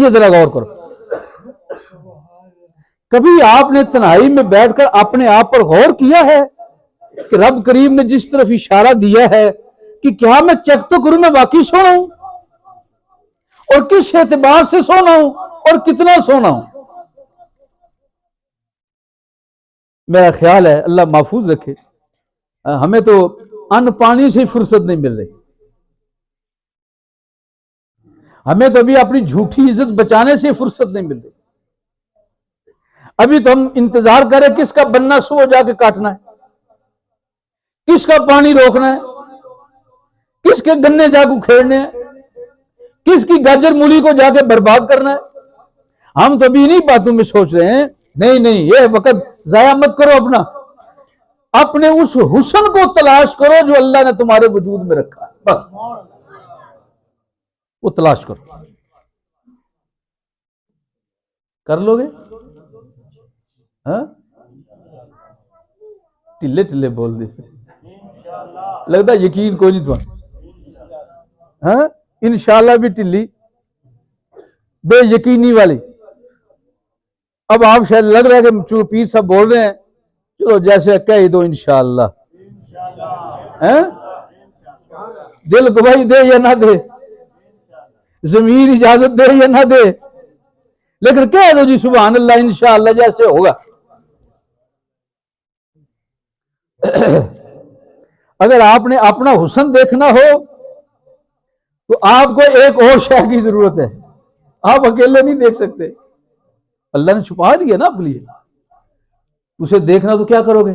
یہ ذرا غور کرو، کبھی آپ نے تنہائی میں بیٹھ کر اپنے آپ پر غور کیا ہے کہ رب کریم نے جس طرف اشارہ دیا ہے کہ کیا میں چیک تو کروں میں واقعی سو رہا ہوں، اور کس اعتبار سے سونا ہوں اور کتنا سونا ہوں؟ میرا خیال ہے اللہ محفوظ رکھے، ہمیں تو ان پانی سے فرصت نہیں مل رہی، ہمیں تو ابھی اپنی جھوٹی عزت بچانے سے فرصت نہیں مل رہی، ابھی تو ہم انتظار کریں کس کا بننا سو جا کے کاٹنا ہے، کس کا پانی روکنا ہے، کس کے گنے جا کو کھیڑنے ہیں، کس کی گاجر مولی کو جا کے برباد کرنا ہے۔ ہم تو ابھی نہیں باتوں میں سوچ رہے ہیں، نہیں یہ وقت ضائع مت کرو اپنے اس حسن کو تلاش کرو جو اللہ نے تمہارے وجود میں رکھا ہے، بس وہ تلاش کرو، کر لو گے؟ ہاں ٹلے ٹلے بول دے، لگتا یقین کوئی نہیں تمہارا، ہاں انشاءاللہ بھی ٹلی، بے یقینی والی۔ اب آپ شاید لگ رہا ہے کہ چونکہ پیر صاحب بول رہے ہیں چلو جیسے کہہ دو انشاءاللہ، دل گواہی دے یا نہ دے، ضمیر اجازت دے یا نہ دے، لیکن کہہ دو جی سبحان اللہ انشاءاللہ جیسے ہوگا۔ اگر آپ نے اپنا حسن دیکھنا ہو تو آپ کو ایک اور شے کی ضرورت ہے، آپ اکیلے نہیں دیکھ سکتے، اللہ نے چھپا دیا نا اپنے لیے، اسے دیکھنا تو کیا کرو گے؟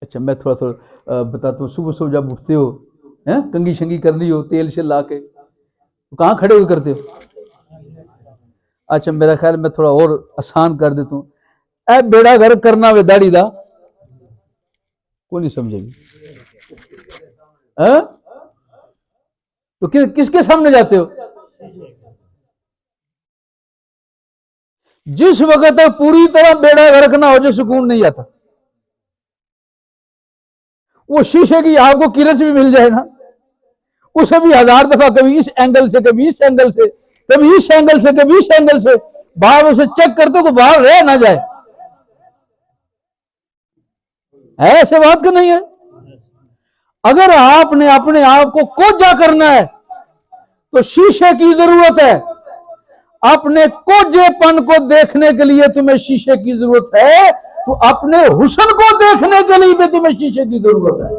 اچھا میں تھوڑا بتاتا ہوں، صبح صبح جب اٹھتے ہو کنگھی شنگی کرنی ہو تیل سے لا کے تو کہاں کھڑے ہوئے کرتے ہو؟ اچھا میرا خیال میں تھوڑا اور آسان کر دیتا ہوں، اے بیڑا گھر کرنا وے داڑھی دا، کوئی نہیں سمجھے گی، تو کس کے سامنے جاتے ہو؟ جس وقت تک پوری طرح بیڑا غرق نہ ہو جو سکون نہیں آتا، وہ شیشے کی آپ کو کرچ بھی مل جائے نا، اسے بھی ہزار دفعہ کبھی اس اینگل سے کبھی اس اینگل سے کبھی اس اینگل سے کبھی اس اینگل سے باہر اسے چیک کرتے کو باہر رہ نہ جائے، ہے ایسے بات کہ نہیں ہے؟ اگر آپ نے اپنے آپ کو کوجا کرنا ہے تو شیشے کی ضرورت ہے، اپنے کوجے پن کو دیکھنے کے لیے تمہیں شیشے کی ضرورت ہے، تو اپنے حسن کو دیکھنے کے لیے بھی تمہیں شیشے کی ضرورت ہے۔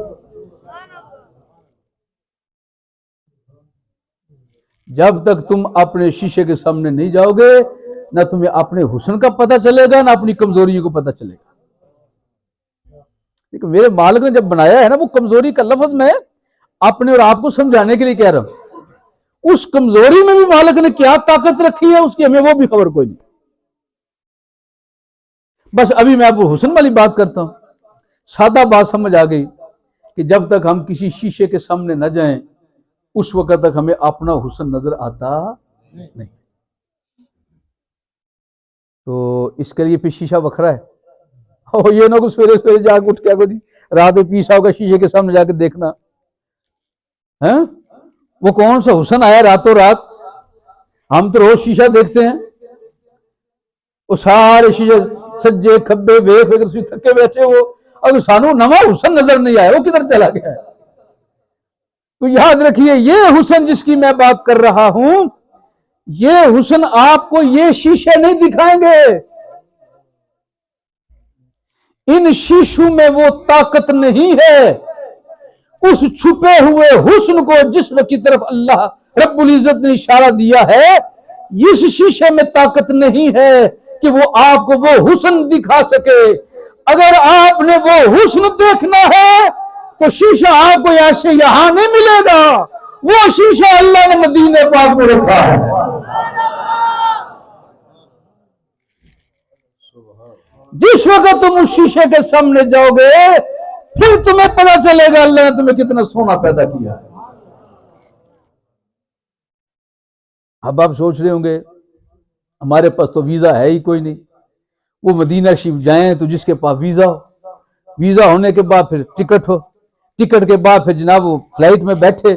جب تک تم اپنے شیشے کے سامنے نہیں جاؤ گے نہ تمہیں اپنے حسن کا پتہ چلے گا نہ اپنی کمزوریوں کو پتہ چلے گا۔ لیکن میرے مالک نے جب بنایا ہے نا، وہ کمزوری کا لفظ میں اپنے اور آپ کو سمجھانے کے لیے کہہ رہا ہوں، اس کمزوری میں بھی مالک نے کیا طاقت رکھی ہے اس کی ہمیں وہ بھی خبر کوئی نہیں۔ بس ابھی میں آپ کو حسن والی بات کرتا ہوں، سادہ بات سمجھ آ گئی کہ جب تک ہم کسی شیشے کے سامنے نہ جائیں اس وقت تک ہمیں اپنا حسن نظر آتا نہیں۔ تو اس کے لیے پھر شیشہ وکھرا ہے، یہ نہ کہ سویرے سویرے جا کے اٹھ کے جی رات میں پیسا ہوگا شیشے کے سامنے جا کے دیکھنا، وہ کون سا حسن آیا راتوں رات؟ ہم تو روز شیشہ دیکھتے ہیں، وہ سارے شیشے سجے کھبے ویکھ ویکھ تھکے بیٹھے، وہ اگر سانو نواں حسن نظر نہیں آیا وہ کدھر چلا گیا ہے؟ تو یاد رکھیے یہ حسن جس کی میں بات کر رہا ہوں، یہ حسن آپ کو یہ شیشے نہیں دکھائیں گے، ان شیشوں میں وہ طاقت نہیں ہے، اس چھپے ہوئے حسن کو جس کی طرف اللہ رب العزت نے اشارہ دیا ہے، اس شیشے میں طاقت نہیں ہے کہ وہ آپ کو وہ حسن دکھا سکے۔ اگر آپ نے وہ حسن دیکھنا ہے تو شیشہ آپ کو ایسے یہاں نہیں ملے گا، وہ شیشہ اللہ نے مدینے پاک میں رکھا ہے۔ جس وقت تم اس شیشے کے سامنے جاؤ گے پھر تمہیں پتہ چلے گا اللہ نے تمہیں کتنا سونا پیدا کیا۔ اب آپ سوچ رہے ہوں گے ہمارے پاس تو ویزا ہے ہی کوئی نہیں، وہ مدینہ شریف جائیں تو جس کے پاس ویزا ہو، ویزا ہونے کے بعد پھر ٹکٹ ہو، ٹکٹ کے بعد پھر جناب وہ فلائٹ میں بیٹھے،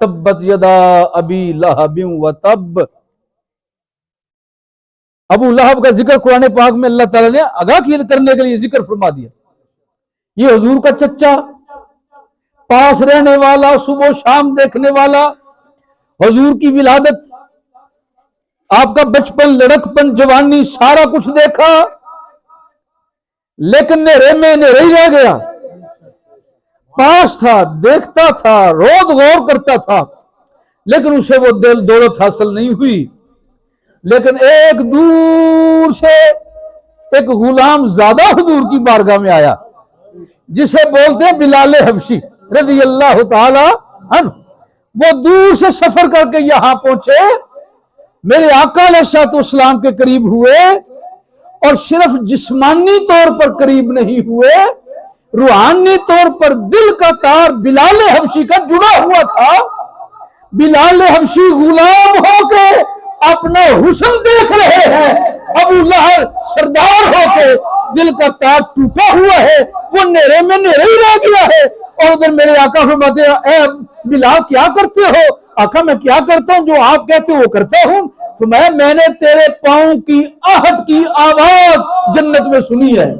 تبت یدا ابی لہب و تب. ابو لہب کا ذکر قرآن پاک میں اللہ تعالیٰ نے آگاہ کرنے کے لیے ذکر فرما دیا. یہ حضور کا چچا، پاس رہنے والا، صبح و شام دیکھنے والا، حضور کی ولادت، آپ کا بچپن، لڑکپن، جوانی، سارا کچھ دیکھا، لیکن نیرے ہی رہ گیا. پاس تھا، دیکھتا تھا، روز غور کرتا تھا، لیکن اسے وہ دولت حاصل نہیں ہوئی. لیکن ایک دور سے ایک غلام زادہ حضور کی بارگاہ میں آیا، جسے بولتے ہیں بلال حبشی رضی اللہ تعالی عنہ. وہ دور سے سفر کر کے یہاں پہنچے، میرے آقا علیہ الصلوۃ والسلام کے قریب ہوئے، اور صرف جسمانی طور پر قریب نہیں ہوئے، روحانی طور پر دل کا تار بلال حبشی کا جڑا ہوا تھا. بلال حبشی غلام ہو کے اپنا حسن دیکھ رہے ہیں، ابو لہب سردار ہو کے دل کا تار ٹوٹا ہوا ہے، وہ نیرے میں نیرے ہی رہ گیا ہے. اور ادھر میرے آقا فرماتے ہیں اے بلال کیا کرتے ہو؟ آقا میں کیا کرتا ہوں؟ جو آپ کہتے ہو وہ کرتا ہوں. میں نے تیرے پاؤں کی آہٹ کی آواز جنت میں سنی ہے،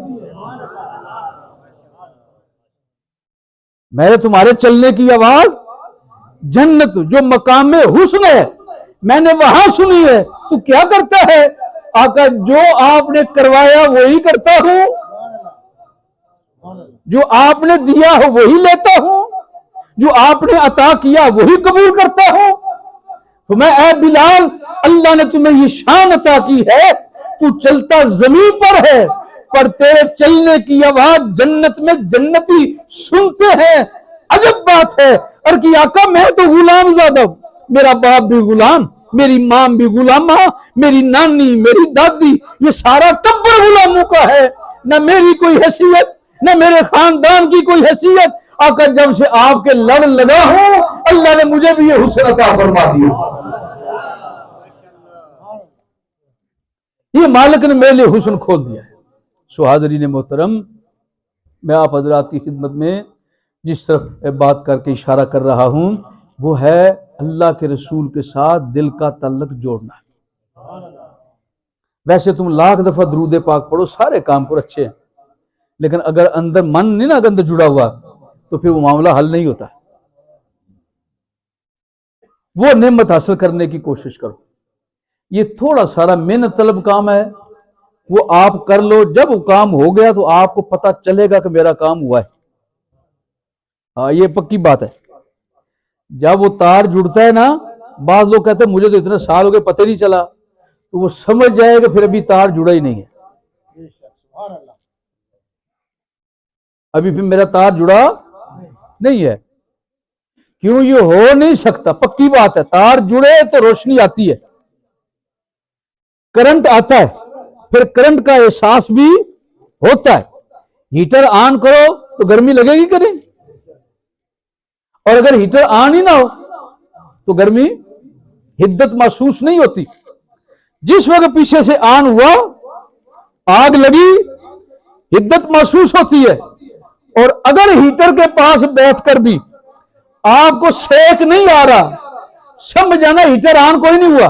میں نے تمہارے چلنے کی آواز جنت جو مقام حسن ہے میں نے وہاں سنی ہے. تو کیا کرتا ہے؟ آقا جو آپ نے کروایا وہی کرتا ہوں، جو آپ نے دیا ہو وہی لیتا ہوں، جو آپ نے عطا کیا وہی قبول کرتا ہوں. تو میں اے بلال، اللہ نے تمہیں یہ شان عطا کی ہے، تو چلتا زمین پر ہے پر تیرے چلنے کی آواز جنت میں جنتی سنتے ہیں. عجب بات ہے. اور کہ آقا میں تو غلام زادہ ہوں، میرا باپ بھی غلام، میری ماں بھی غلامہ، میری نانی، میری دادی، یہ سارا ٹبر غلاموں کا ہے، نہ میری کوئی حیثیت، نہ میرے خاندان کی کوئی حیثیت. آقا جب سے آپ کے لڑ لگا ہوں اللہ نے مجھے بھی یہ حسن عطا فرما دیا. یہ مالک نے میرے لیے حسن کھول دیا ہے. سو حاضرین محترم، میں آپ حضرات کی خدمت میں جس طرف بات کر کے اشارہ کر رہا ہوں وہ ہے اللہ کے رسول کے ساتھ دل کا تعلق جوڑنا. ویسے تم لاکھ دفعہ درود پاک پڑھو، سارے کام پر اچھے ہیں، لیکن اگر اندر من نہیں نا اندر جڑا ہوا تو پھر وہ معاملہ حل نہیں ہوتا. وہ نعمت حاصل کرنے کی کوشش کرو. یہ تھوڑا سارا محنت طلب کام ہے، وہ آپ کر لو. جب وہ کام ہو گیا تو آپ کو پتہ چلے گا کہ میرا کام ہوا ہے. ہاں یہ پکی بات ہے. جب وہ تار جڑتا ہے نا، بعض لوگ کہتے ہیں مجھے تو اتنے سال ہو گئے پتہ نہیں چلا، تو وہ سمجھ جائے گا پھر ابھی تار جڑا ہی نہیں ہے، ابھی پھر میرا تار جڑا نہیں ہے. کیوں؟ یہ ہو نہیں سکتا. پکی بات ہے، تار جڑے تو روشنی آتی ہے، کرنٹ آتا ہے، پھر کرنٹ کا احساس بھی ہوتا ہے. ہیٹر آن کرو تو گرمی لگے گی کہ نہیں؟ اور اگر ہیٹر آن ہی نہ ہو تو گرمی حدت محسوس نہیں ہوتی. جس وقت پیچھے سے آن ہوا، آگ لگی، حدت محسوس ہوتی ہے. اور اگر ہیٹر کے پاس بیٹھ کر بھی آپ کو سیک نہیں آ رہا، سمجھ جانا ہیٹر آن کوئی نہیں ہوا.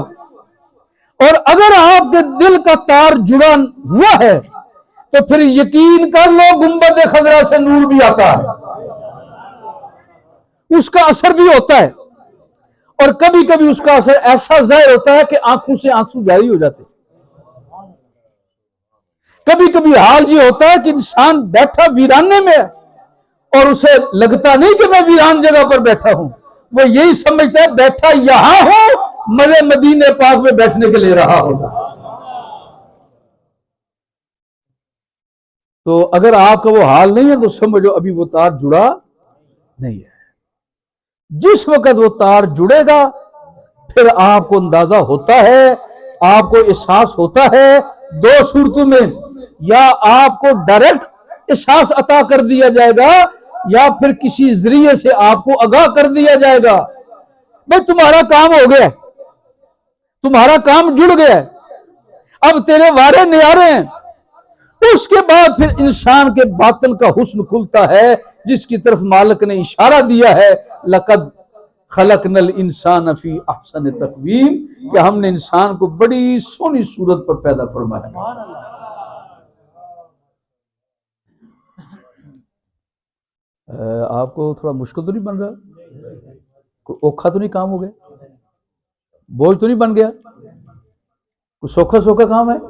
اور اگر آپ کے دل کا تار جڑا ہوا ہے تو پھر یقین کر لو گنبد خضرا سے نور بھی آتا ہے، اس کا اثر بھی ہوتا ہے. اور کبھی کبھی اس کا اثر ایسا ظاہر ہوتا ہے کہ آنکھوں سے آنسو جاری ہو جاتے. کبھی کبھی حال یہ ہوتا ہے کہ انسان بیٹھا ویرانے میں اور اسے لگتا نہیں کہ میں ویران جگہ پر بیٹھا ہوں، وہ یہی سمجھتا ہے بیٹھا یہاں ہوں، مزے مدینے پاک میں بیٹھنے کے لے رہا ہوگا. تو اگر آپ کا وہ حال نہیں ہے تو سمجھو ابھی وہ تار جڑا نہیں ہے. جس وقت وہ تار جڑے گا پھر آپ کو اندازہ ہوتا ہے، آپ کو احساس ہوتا ہے. دو صورتوں میں، یا آپ کو ڈائریکٹ احساس عطا کر دیا جائے گا یا پھر کسی ذریعے سے آپ کو آگاہ کر دیا جائے گا بھئی تمہارا کام ہو گیا، تمہارا کام جڑ گیا، اب تیرے وارے نیارے ہیں. اس کے بعد پھر انسان کے باطن کا حسن کھلتا ہے، جس کی طرف مالک نے اشارہ دیا ہے. لقد خلقنا الانسان فی احسن تقویم، کہ ہم نے انسان کو بڑی سونی صورت پر پیدا فرمایا۔ آپ کو تھوڑا مشکل تو نہیں بن رہا؟ کوئی اوکھا تو نہیں کام ہو گیا؟ بوجھ تو نہیں بن گیا؟ کوئی سوکھا کام ہے؟